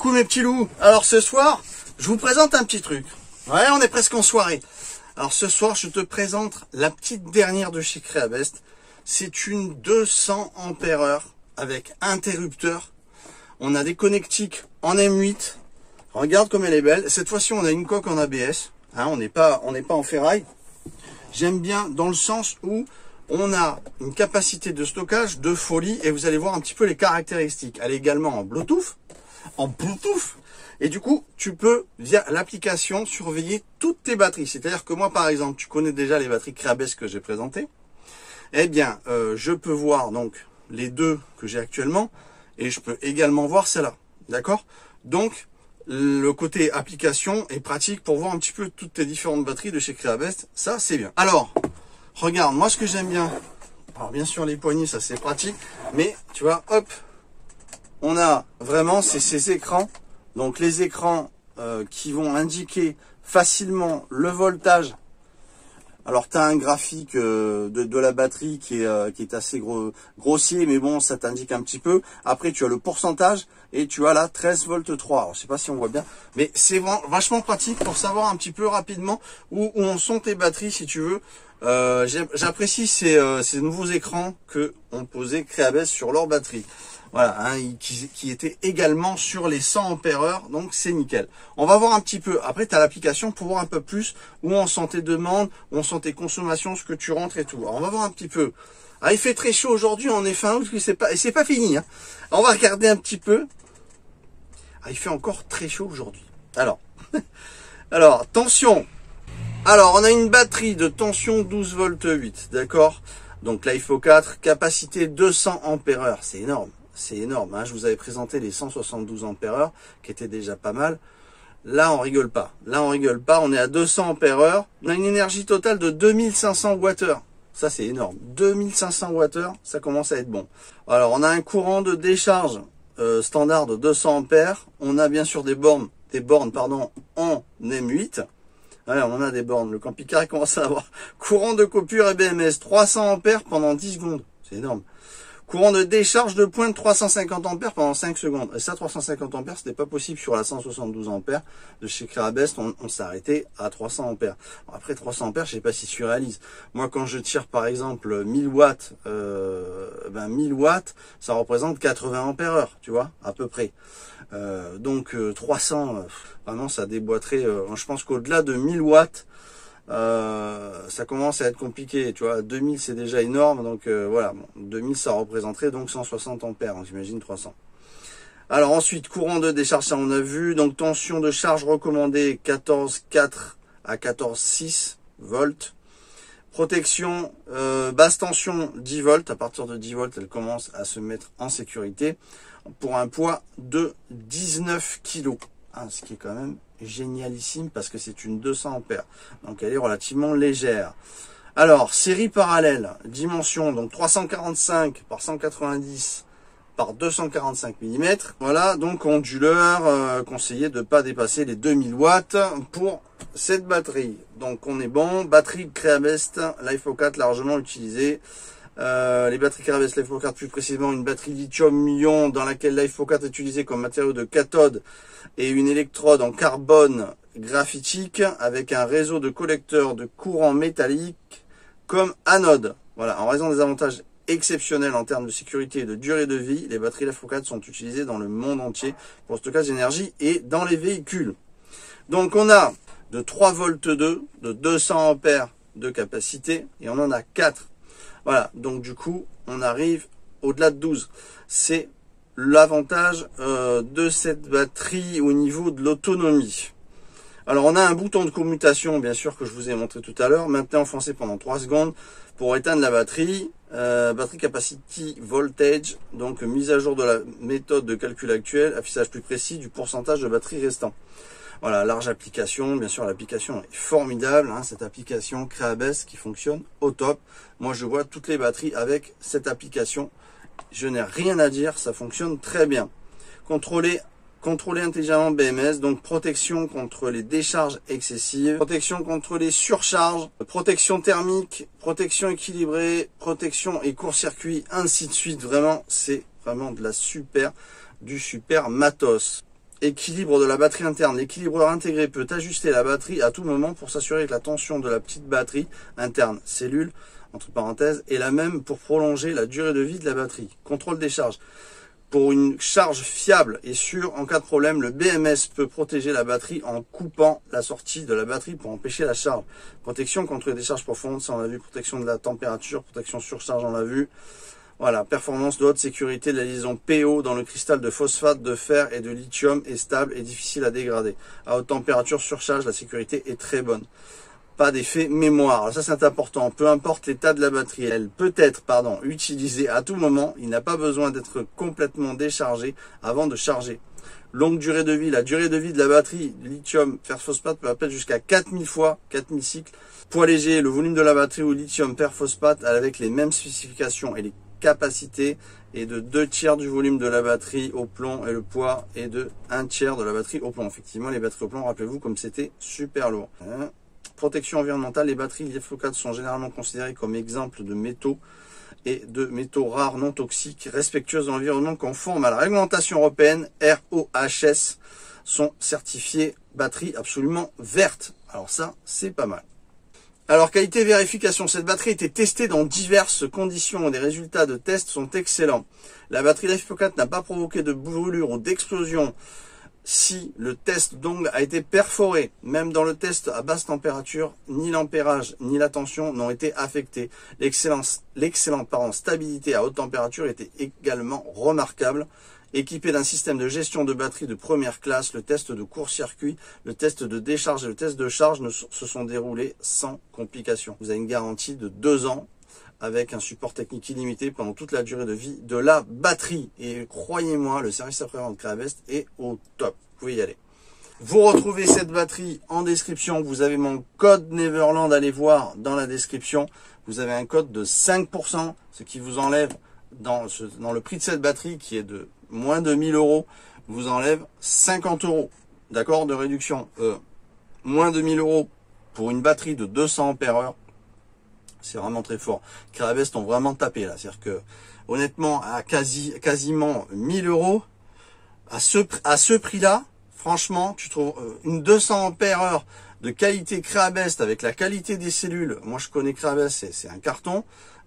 Coucou mes petits loups. Alors ce soir, je vous présente un petit truc. Ouais, on est presque en soirée. Alors ce soir, je te présente la petite dernière de chez Creabest. C'est une 200 ampères avec interrupteur. On a des connectiques en M8. Regarde comme elle est belle. Cette fois-ci, on a une coque en ABS. Hein, on n'est pas en ferraille. J'aime bien dans le sens où on a une capacité de stockage de folie et vous allez voir un petit peu les caractéristiques. Elle est également en Bluetooth. Et du coup, tu peux, via l'application, surveiller toutes tes batteries. C'est-à-dire que moi, par exemple, tu connais déjà les batteries Creabest que j'ai présentées. Eh bien, je peux voir donc les deux que j'ai actuellement et je peux également voir celle-là. D'accord? Donc, le côté application est pratique pour voir un petit peu toutes tes différentes batteries de chez Creabest. Ça, c'est bien. Alors, regarde, moi, ce que j'aime bien, alors bien sûr, les poignées, ça, c'est pratique. Mais, tu vois, hop, on a vraiment ces écrans. Donc, les écrans qui vont indiquer facilement le voltage. Alors, tu as un graphique de la batterie qui est assez grossier, mais bon, ça t'indique un petit peu. Après, tu as le pourcentage et tu as là 13 volts 3. Alors, je sais pas si on voit bien, mais c'est vachement pratique pour savoir un petit peu rapidement où en sont tes batteries, si tu veux. J'apprécie ces nouveaux écrans que ont posé Creabest sur leur batterie. Voilà, hein, qui était également sur les 100 ampères, donc c'est nickel. On va voir un petit peu. Après, tu as l'application pour voir un peu plus où on sent tes demandes, où on sent tes consommations, ce que tu rentres et tout. Alors, on va voir un petit peu. Ah, il fait très chaud aujourd'hui, on est fin août, et c'est pas fini. Hein. On va regarder un petit peu. Ah, il fait encore très chaud aujourd'hui. Alors, tension. Alors, on a une batterie de tension 12 volts 8, d'accord? Donc, LiFePO 4, capacité 200 ampères, c'est énorme. C'est énorme, hein. Je vous avais présenté les 172 ampères qui étaient déjà pas mal. Là, on rigole pas. Là, on rigole pas. On est à 200 ampères. On a une énergie totale de 2500 Wh. Ça, c'est énorme. 2500 Wh, ça commence à être bon. Alors, on a un courant de décharge standard de 200 ampères. On a bien sûr des bornes en M8. Ouais, on en a des bornes. Le camping-car commence à avoir courant de coupure et BMS 300 ampères pendant 10 secondes. C'est énorme. Courant de décharge de pointe 350 ampères pendant 5 secondes. Et ça, 350 ampères, c'était pas possible sur la 172 ampères de chez Creabest. On s'est arrêté à 300 ampères. Après 300 ampères, je sais pas si tu réalises. Moi, quand je tire par exemple 1000 watts, 1000 watts, ça représente 80 ampères heure, tu vois, à peu près. Donc 300, vraiment, ça déboîterait. Je pense qu'au-delà de 1000 watts, ça commence à être compliqué, tu vois. 2000 c'est déjà énorme, donc voilà, bon, 2000 ça représenterait donc 160 ampères, donc j'imagine 300. Alors ensuite, courant de décharge, ça on a vu, donc tension de charge recommandée 14,4 à 14,6 volts. Protection basse tension 10 volts, à partir de 10 volts elle commence à se mettre en sécurité pour un poids de 19 kg, hein, ce qui est quand même génialissime parce que c'est une 200 ampères, donc elle est relativement légère. Alors, série parallèle, dimension, donc 345 par 190 par 245 mm. Voilà, donc onduleur, conseillé de ne pas dépasser les 2000 watts pour cette batterie. Donc on est bon, batterie Creabest LiFePO 4 largement utilisée. Les batteries Creabest LiFePO 4, plus précisément une batterie lithium-ion dans laquelle LiFePO 4 est utilisé comme matériau de cathode et une électrode en carbone graphitique avec un réseau de collecteurs de courant métallique comme anode. Voilà, en raison des avantages exceptionnels en termes de sécurité et de durée de vie, les batteries LiFePO 4 sont utilisées dans le monde entier pour le stockage d'énergie et dans les véhicules. Donc on a de 3 volts 2 de 200 ampères de capacité et on en a 4. Voilà, donc du coup, on arrive au-delà de 12. C'est l'avantage de cette batterie au niveau de l'autonomie. Alors, on a un bouton de commutation, bien sûr, que je vous ai montré tout à l'heure, maintenu enfoncé pendant 3 secondes pour éteindre la batterie. Batterie capacity voltage, donc mise à jour de la méthode de calcul actuelle, affichage plus précis du pourcentage de batterie restant. Voilà, large application, bien sûr l'application est formidable, hein, cette application Creabest qui fonctionne au top. Moi je vois toutes les batteries avec cette application, je n'ai rien à dire, ça fonctionne très bien. Contrôler intelligemment BMS, donc protection contre les décharges excessives, protection contre les surcharges, protection thermique, protection équilibrée, protection et court-circuit, ainsi de suite. Vraiment, c'est vraiment du super matos. Équilibre de la batterie interne. L'équilibreur intégré peut ajuster la batterie à tout moment pour s'assurer que la tension de la petite batterie interne, cellule, entre parenthèses, est la même pour prolonger la durée de vie de la batterie. Contrôle des charges. Pour une charge fiable et sûre, en cas de problème, le BMS peut protéger la batterie en coupant la sortie de la batterie pour empêcher la charge. Protection contre les décharges profondes, ça on l'a vu. Protection de la température, protection surcharge, on l'a vu. Voilà, performance de haute sécurité de la liaison PO dans le cristal de phosphate de fer et de lithium est stable et difficile à dégrader. À haute température, surcharge, la sécurité est très bonne. Pas d'effet mémoire. Alors ça c'est important. Peu importe l'état de la batterie, elle peut être utilisée à tout moment. Il n'a pas besoin d'être complètement déchargé avant de charger. Longue durée de vie. La durée de vie de la batterie lithium fer phosphate peut appeler jusqu'à 4000 fois, 4000 cycles. Poids léger. Le volume de la batterie au lithium fer phosphate avec les mêmes spécifications et les capacités est de 2/3 du volume de la batterie au plomb et le poids est de 1/3 de la batterie au plomb. Effectivement, les batteries au plomb, rappelez-vous comme c'était super lourd. Protection environnementale, les batteries LiFePO4 sont généralement considérées comme exemples de métaux et de métaux rares non toxiques, respectueuses de l'environnement, conformes à la réglementation européenne RoHS, sont certifiées batteries absolument vertes. Alors ça, c'est pas mal. Alors, qualité vérification, cette batterie a été testée dans diverses conditions et les résultats de test sont excellents. La batterie LiFePO4 n'a pas provoqué de brûlure ou d'explosion si le test d'ongle a été perforé. Même dans le test à basse température, ni l'ampérage ni la tension n'ont été affectés. L'excellente stabilité à haute température était également remarquable. Équipé d'un système de gestion de batterie de première classe, le test de court-circuit, le test de décharge et le test de charge se sont déroulés sans complications. Vous avez une garantie de 2 ans avec un support technique illimité pendant toute la durée de vie de la batterie. Et croyez-moi, le service après-vente Creabest est au top. Vous pouvez y aller. Vous retrouvez cette batterie en description. Vous avez mon code Neverland, allez voir dans la description. Vous avez un code de 5%, ce qui vous enlève dans le prix de cette batterie qui est de moins de 1000 €, vous enlève 50 €, d'accord, de réduction. Moins de 1000 € pour une batterie de 200 ampères-heure, c'est vraiment très fort. Creabest ont vraiment tapé là, c'est-à-dire que honnêtement à quasiment 1000 € à ce prix-là, franchement, tu trouves une 200 ampères-heure de qualité Creabest avec la qualité des cellules. Moi, je connais Creabest, c'est un carton.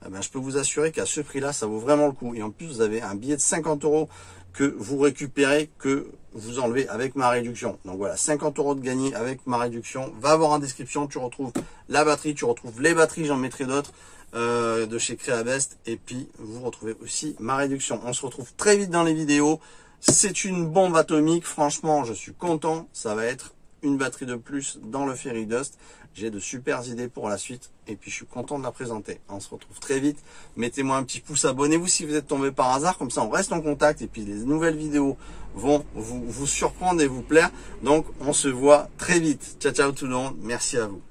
Eh ben, je peux vous assurer qu'à ce prix-là, ça vaut vraiment le coup. Et en plus, vous avez un billet de 50 € que vous récupérez, que vous enlevez avec ma réduction. Donc voilà, 50 € de gagné avec ma réduction. Va voir en description, tu retrouves la batterie, tu retrouves les batteries, j'en mettrai d'autres de chez Creabest. Et puis, vous retrouvez aussi ma réduction. On se retrouve très vite dans les vidéos. C'est une bombe atomique. Franchement, je suis content. Ça va être une batterie de plus dans le Feridust. J'ai de super idées pour la suite et puis je suis content de la présenter. On se retrouve très vite. Mettez-moi un petit pouce, abonnez-vous si vous êtes tombé par hasard, comme ça on reste en contact et puis les nouvelles vidéos vont vous surprendre et vous plaire. Donc on se voit très vite. Ciao ciao tout le monde, merci à vous.